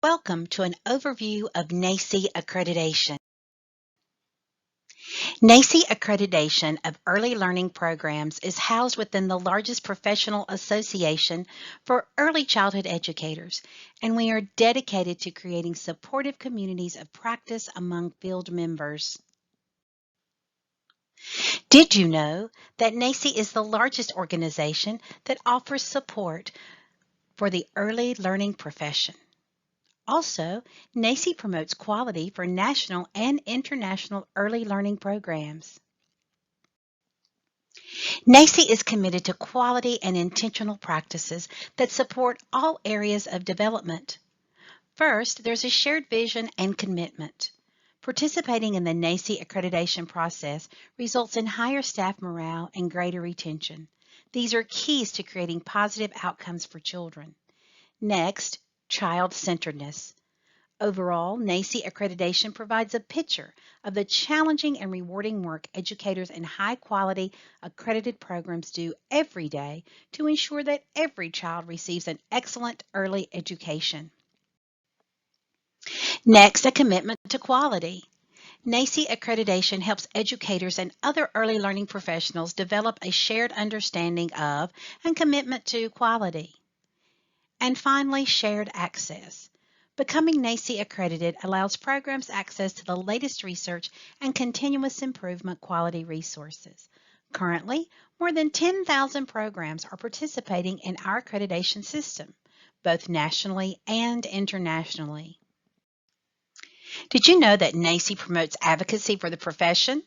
Welcome to an overview of NAEYC accreditation. NAEYC accreditation of early learning programs is housed within the largest professional association for early childhood educators, and we are dedicated to creating supportive communities of practice among field members. Did you know that NAEYC is the largest organization that offers support for the early learning profession? Also, NAEYC promotes quality for national and international early learning programs. NAEYC is committed to quality and intentional practices that support all areas of development. First, there's a shared vision and commitment. Participating in the NAEYC accreditation process results in higher staff morale and greater retention. These are keys to creating positive outcomes for children. Next, child-centeredness. Overall, NAEYC accreditation provides a picture of the challenging and rewarding work educators in high-quality accredited programs do every day to ensure that every child receives an excellent early education. Next, a commitment to quality. NAEYC accreditation helps educators and other early learning professionals develop a shared understanding of and commitment to quality. And finally, shared access. Becoming NAEYC accredited allows programs access to the latest research and continuous improvement quality resources. Currently, more than 10,000 programs are participating in our accreditation system, both nationally and internationally. Did you know that NAEYC promotes advocacy for the profession?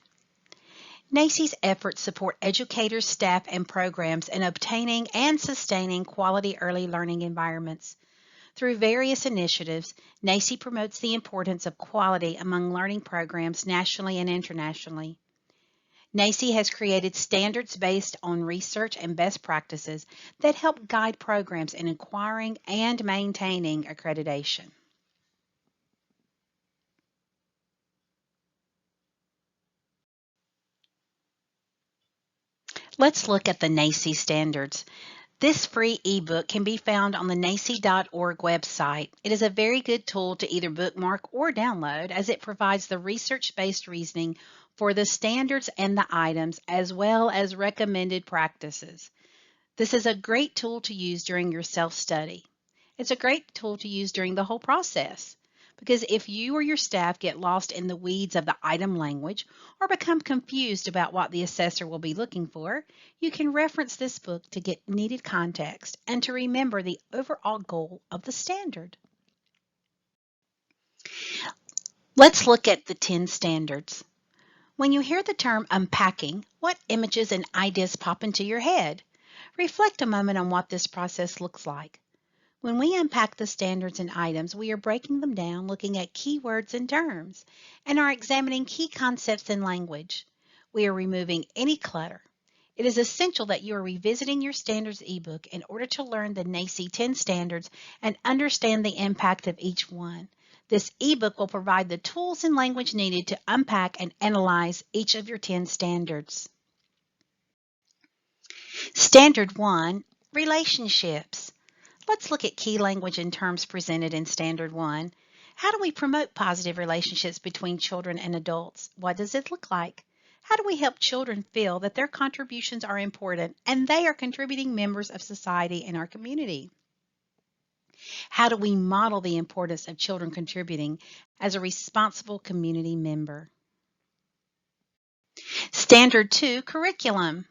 NAEYC's efforts support educators, staff, and programs in obtaining and sustaining quality early learning environments. Through various initiatives, NAEYC promotes the importance of quality among learning programs nationally and internationally. NAEYC has created standards based on research and best practices that help guide programs in acquiring and maintaining accreditation. Let's look at the NAEYC standards. This free ebook can be found on the NAEYC.org website. It is a very good tool to either bookmark or download as it provides the research-based reasoning for the standards and the items as well as recommended practices. This is a great tool to use during your self-study. It's a great tool to use during the whole process. Because if you or your staff get lost in the weeds of the item language or become confused about what the assessor will be looking for, you can reference this book to get needed context and to remember the overall goal of the standard. Let's look at the 10 standards. When you hear the term unpacking, what images and ideas pop into your head? Reflect a moment on what this process looks like. When we unpack the standards and items, we are breaking them down, looking at key words and terms, and are examining key concepts in language. We are removing any clutter. It is essential that you are revisiting your standards ebook in order to learn the NAEYC 10 standards and understand the impact of each one. This ebook will provide the tools and language needed to unpack and analyze each of your 10 standards. Standard 1, relationships. Let's look at key language and terms presented in Standard 1. How do we promote positive relationships between children and adults? What does it look like? How do we help children feel that their contributions are important and they are contributing members of society in our community? How do we model the importance of children contributing as a responsible community member? Standard 2, curriculum.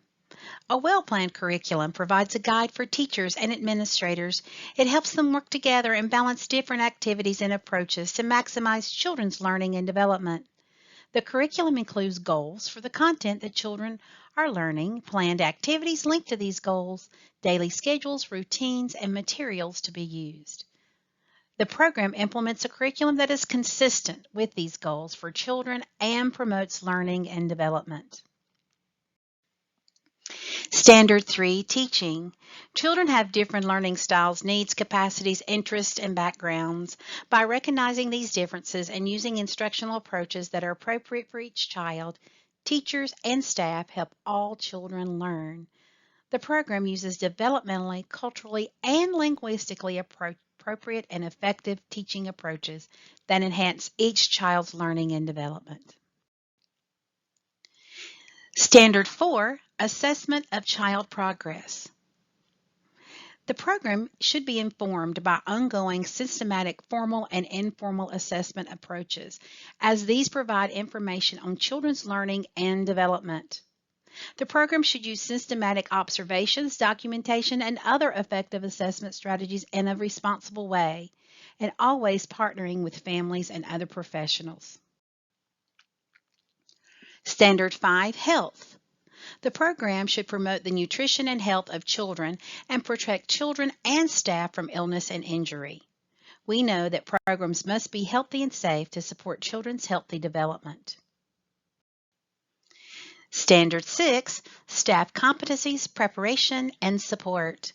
A well-planned curriculum provides a guide for teachers and administrators. It helps them work together and balance different activities and approaches to maximize children's learning and development. The curriculum includes goals for the content that children are learning, planned activities linked to these goals, daily schedules, routines, and materials to be used. The program implements a curriculum that is consistent with these goals for children and promotes learning and development. Standard 3, teaching. Children have different learning styles, needs, capacities, interests, and backgrounds. By recognizing these differences and using instructional approaches that are appropriate for each child, teachers and staff help all children learn. The program uses developmentally, culturally, and linguistically appropriate and effective teaching approaches that enhance each child's learning and development. Standard 4, Assessment of Child Progress. The program should be informed by ongoing systematic formal and informal assessment approaches, as these provide information on children's learning and development. The program should use systematic observations, documentation, and other effective assessment strategies in a responsible way, and always partnering with families and other professionals. Standard 5, Health. The program should promote the nutrition and health of children and protect children and staff from illness and injury. We know that programs must be healthy and safe to support children's healthy development. Standard 6, Staff Competencies, Preparation, and Support.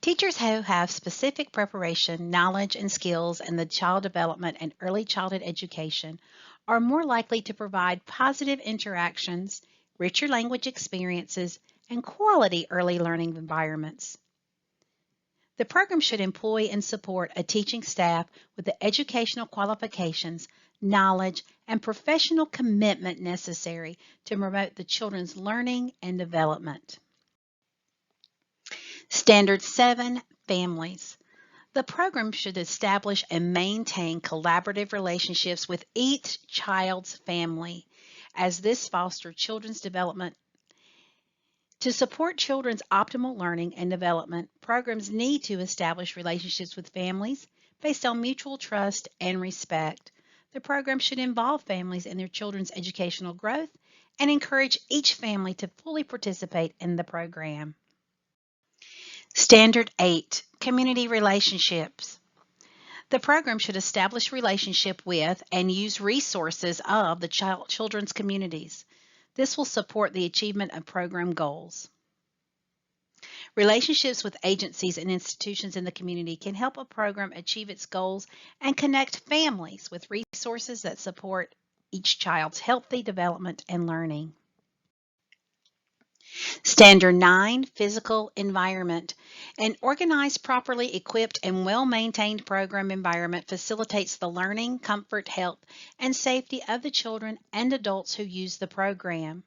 Teachers who have specific preparation, knowledge, and skills in the child development and early childhood education are more likely to provide positive interactions, richer language experiences, and quality early learning environments. The program should employ and support a teaching staff with the educational qualifications, knowledge, and professional commitment necessary to promote the children's learning and development. Standard 7, Families. The program should establish and maintain collaborative relationships with each child's family, as this fosters children's development. To support children's optimal learning and development, programs need to establish relationships with families based on mutual trust and respect. The program should involve families in their children's educational growth and encourage each family to fully participate in the program. Standard 8, Community Relationships. The program should establish relationship with and use resources of the children's communities. This will support the achievement of program goals. Relationships with agencies and institutions in the community can help a program achieve its goals and connect families with resources that support each child's healthy development and learning. Standard 9, Physical Environment. An organized, properly equipped, and well-maintained program environment facilitates the learning, comfort, health, and safety of the children and adults who use the program.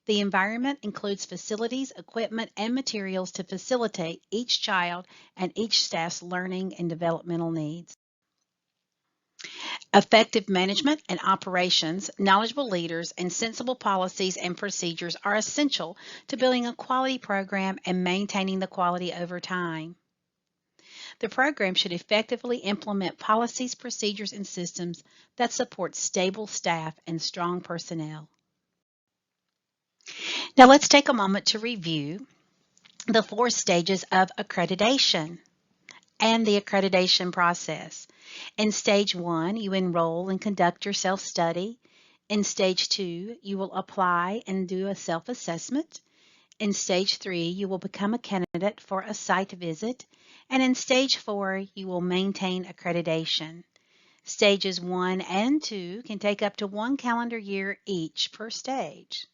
The environment includes facilities, equipment, and materials to facilitate each child and each staff's learning and developmental needs. Effective management and operations, knowledgeable leaders, and sensible policies and procedures are essential to building a quality program and maintaining the quality over time. The program should effectively implement policies, procedures, and systems that support stable staff and strong personnel. Now let's take a moment to review the 4 stages of accreditation and the accreditation process. In stage 1, you enroll and conduct your self-study. In stage 2, you will apply and do a self-assessment. In stage 3, you will become a candidate for a site visit. And in stage 4, you will maintain accreditation. Stages 1 and 2 can take up to 1 calendar year each per stage.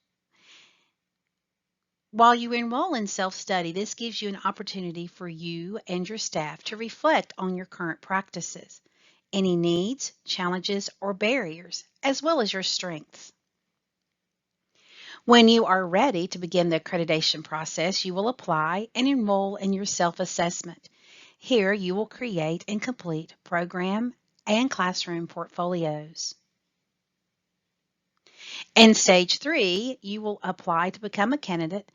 While you enroll in self-study, this gives you an opportunity for you and your staff to reflect on your current practices, any needs, challenges, or barriers, as well as your strengths. When you are ready to begin the accreditation process, you will apply and enroll in your self-assessment. Here, you will create and complete program and classroom portfolios. In stage 3, you will apply to become a candidate.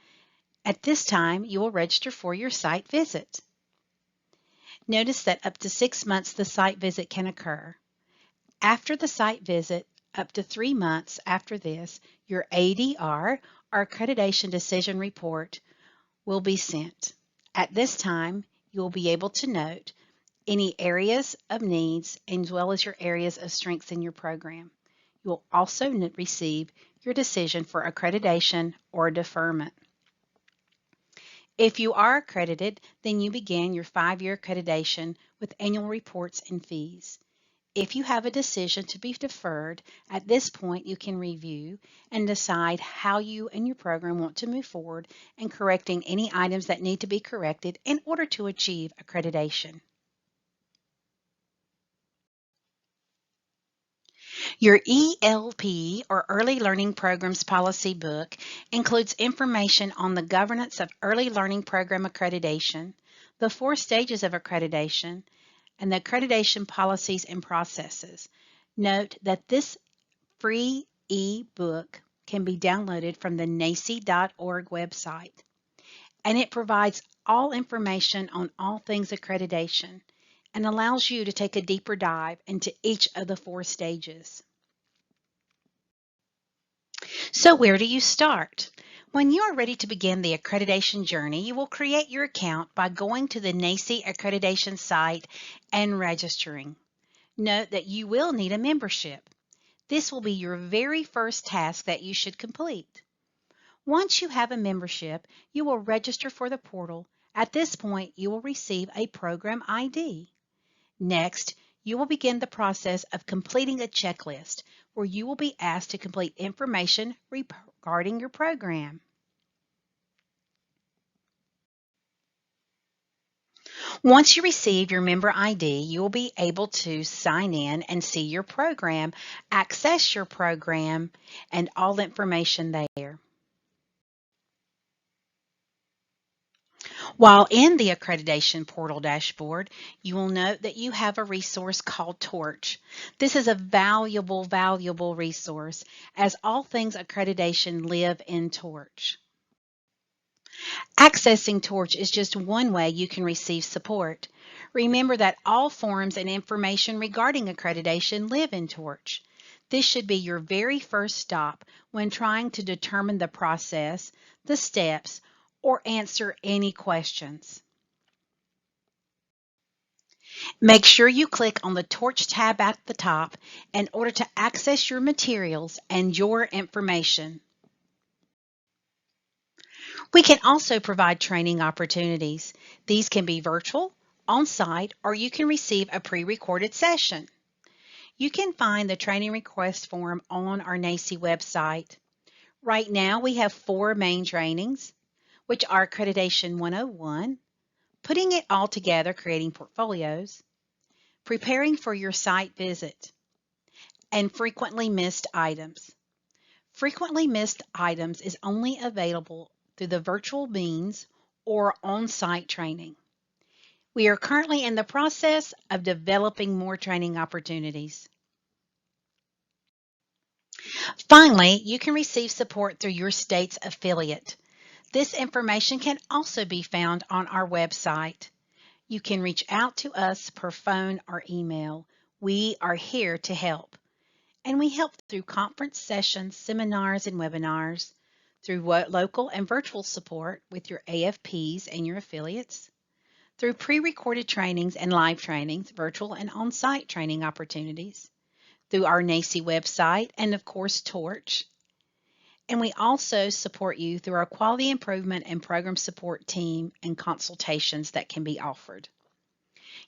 At this time, you will register for your site visit. Notice that up to 6 months the site visit can occur. After the site visit, up to 3 months after this, your ADR, or Accreditation Decision Report, will be sent. At this time, you will be able to note any areas of needs as well as your areas of strengths in your program. You will also receive your decision for accreditation or deferment. If you are accredited, then you begin your 5-year accreditation with annual reports and fees. If you have a decision to be deferred, at this point you can review and decide how you and your program want to move forward in correcting any items that need to be corrected in order to achieve accreditation. Your ELP or Early Learning Programs Policy Book includes information on the governance of Early Learning Program accreditation, the 4 stages of accreditation, and the accreditation policies and processes. Note that this free e-book can be downloaded from the NAEYC.org website, and it provides all information on all things accreditation and allows you to take a deeper dive into each of the 4 stages. So where do you start? When you are ready to begin the accreditation journey, you will create your account by going to the NAEYC accreditation site and registering. Note that you will need a membership. This will be your very first task that you should complete. Once you have a membership, you will register for the portal. At this point, you will receive a program ID. Next, you will begin the process of completing a checklist where you will be asked to complete information regarding your program. Once you receive your member ID, you will be able to sign in and see your program, access your program, and all information there. While in the accreditation portal dashboard, you will note that you have a resource called Torch. This is a valuable resource, as all things accreditation live in Torch. Accessing Torch is just one way you can receive support. Remember that all forms and information regarding accreditation live in Torch. This should be your very first stop when trying to determine the process, the steps, or answer any questions. Make sure you click on the Torch tab at the top in order to access your materials and your information. We can also provide training opportunities. These can be virtual, on-site, or you can receive a pre-recorded session. You can find the training request form on our NAEYC website. Right now, we have 4 main trainings, which are Accreditation 101, Putting It All Together, Creating Portfolios, Preparing for Your Site Visit, and Frequently Missed Items. Frequently Missed Items is only available through the virtual means or on-site training. We are currently in the process of developing more training opportunities. Finally, you can receive support through your state's affiliate. This information can also be found on our website. You can reach out to us per phone or email. We are here to help. And we help through conference sessions, seminars, and webinars, through local and virtual support with your AFPs and your affiliates, through pre-recorded trainings and live trainings, virtual and on-site training opportunities, through our NAEYC website, and of course, Torch. And we also support you through our quality improvement and program support team and consultations that can be offered.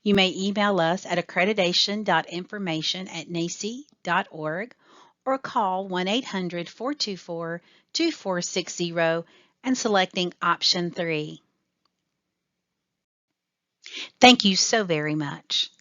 You may email us at accreditation.information@naeyc.org or call 1-800-424-2460 and selecting option 3. Thank you so very much.